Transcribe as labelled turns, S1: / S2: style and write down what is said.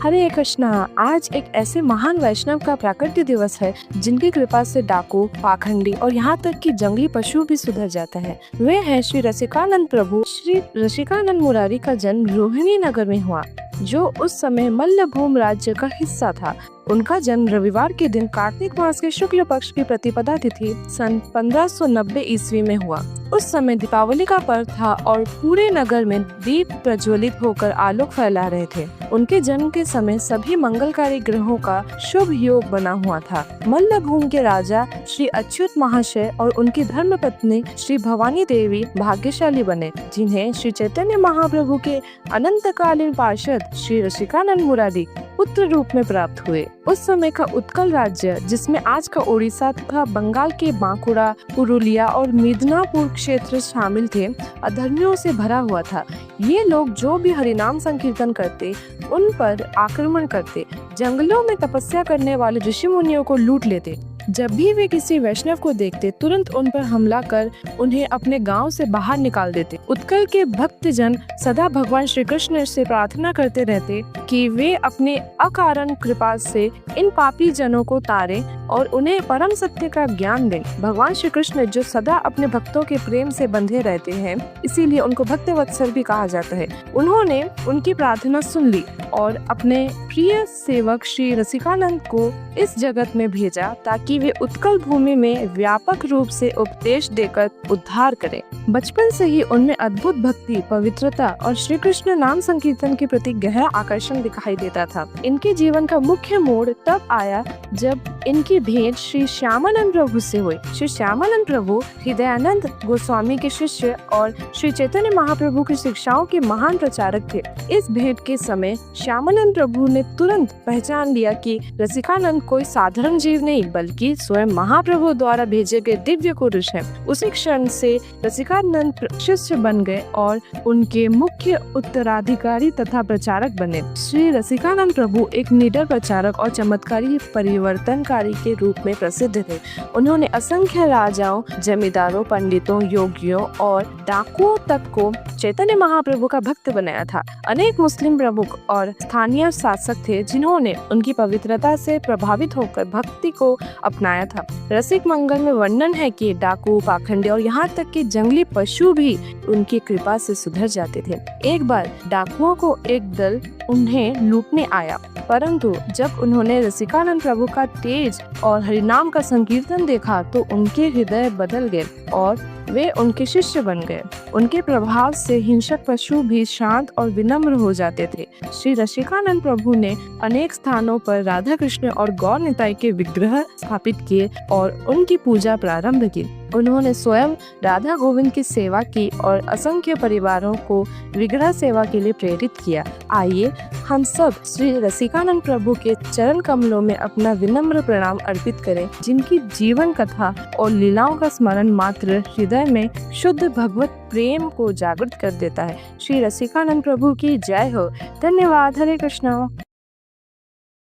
S1: हरे कृष्णा। आज एक ऐसे महान वैष्णव का प्राकट्य दिवस है जिनकी कृपा से डाकू, पाखंडी और यहाँ तक कि जंगली पशु भी सुधर जाता है। वे हैं श्री रसिकानंद प्रभु। श्री रसिकानंद मुरारी का जन्म रोहिणी नगर में हुआ, जो उस समय मल्लभूम राज्य का हिस्सा था। उनका जन्म रविवार के दिन कार्तिक मास के शुक्ल पक्ष की प्रतिपदा तिथि सन 1590 ईस्वी में हुआ। उस समय दीपावली का पर्व था और पूरे नगर में दीप प्रज्वलित होकर आलोक फैला रहे थे। उनके जन्म के समय सभी मंगलकारी ग्रहों का शुभ योग बना हुआ था। मल्लभूम के राजा श्री अच्युत महाशय और उनकी धर्मपत्नी श्री भवानी देवी भाग्यशाली बने, जिन्हें श्री चैतन्य महाप्रभु के अनंतकालीन पार्षद श्री रसिकानंद मुरारी पुत्र रूप में प्राप्त हुए। उस समय का उत्कल राज्य, जिसमें आज का ओडिशा तथा बंगाल के बांकुड़ा, पुरुलिया और मिदनापुर क्षेत्र शामिल थे, अधर्मियों से भरा हुआ था। ये लोग जो भी हरिनाम संकीर्तन करते, उन पर आक्रमण करते, जंगलों में तपस्या करने वाले ऋषि मुनियों को लूट लेते। जब भी वे किसी वैष्णव को देखते, तुरंत उन पर हमला कर उन्हें अपने गांव से बाहर निकाल देते। उत्कल के भक्तजन सदा भगवान श्री कृष्ण से प्रार्थना करते रहते कि वे अपने अकारण कृपा से इन पापी जनों को तारे और उन्हें परम सत्य का ज्ञान दें। भगवान श्री कृष्ण जो सदा अपने भक्तों के प्रेम से बंधे रहते हैं, इसीलिए उनको भक्त वत्सल भी कहा जाता है। उन्होंने उनकी प्रार्थना सुन ली और अपने प्रिय सेवक श्री रसिकानंद को इस जगत में भेजा ताकि वे उत्कल भूमि में व्यापक रूप से उपदेश देकर उद्धार करें। बचपन से ही उनमें अद्भुत भक्ति, पवित्रता और श्री कृष्ण नाम संकीर्तन के प्रति गहरा आकर्षण दिखाई देता था। इनके जीवन का मुख्य मोड़ तब आया जब इनकी भेंट श्री श्यामानंद प्रभु से हुई। श्री श्यामानंद प्रभु हृदयानंद गोस्वामी के शिष्य और श्री चैतन्य महाप्रभु की शिक्षाओं के महान प्रचारक थे। इस भेंट के समय श्यामानंद प्रभु ने तुरंत पहचान लिया कि रसिकानंद कोई साधारण जीव नहीं, बल्कि स्वयं महाप्रभु द्वारा भेजे गए दिव्य पुरुष हैं। उसी क्षण से रसिकानंद शिष्य बन गए और उनके मुख्य उत्तराधिकारी तथा प्रचारक बने। श्री रसिकानंद प्रभु एक निडर प्रचारक और चमत्कारी परिवर्तनकारी के रूप में प्रसिद्ध थे। उन्होंने असंख्य राजाओं, जमींदारों, पंडितों, योगियों और डाकुओं तक को चैतन्य महाप्रभु का भक्त बनाया था। अनेक मुस्लिम प्रमुख और स्थानीय शासक थे जिन्होंने उनकी पवित्रता से प्रभावित होकर भक्ति को अपनाया था। रसिक मंगल में वर्णन है कि डाकू, पाखंडी और यहाँ तक कि जंगली पशु भी उनकी कृपा से सुधर जाते थे। एक बार डाकुओं को एक दल उन्हें लूटने आया, परंतु जब उन्होंने रसिकानंद प्रभु का तेज और हरिनाम का संकीर्तन देखा तो उनके हृदय बदल गए और वे उनके शिष्य बन गए। उनके प्रभाव से हिंसक पशु भी शांत और विनम्र हो जाते थे। श्री रसिकानंद प्रभु ने अनेक स्थानों पर राधा कृष्ण और गौर निताई के विग्रह स्थापित किए और उनकी पूजा प्रारंभ की। उन्होंने स्वयं राधा गोविंद की सेवा की और असंख्य परिवारों को विग्रह सेवा के लिए प्रेरित किया। आइए हम सब श्री रसिकानंद प्रभु के चरण कमलों में अपना विनम्र प्रणाम अर्पित करें, जिनकी जीवन कथा और लीलाओं का स्मरण मात्र हृदय में शुद्ध भगवत प्रेम को जागृत कर देता है। श्री रसिकानंद प्रभु की जय हो। धन्यवाद। हरे कृष्णा।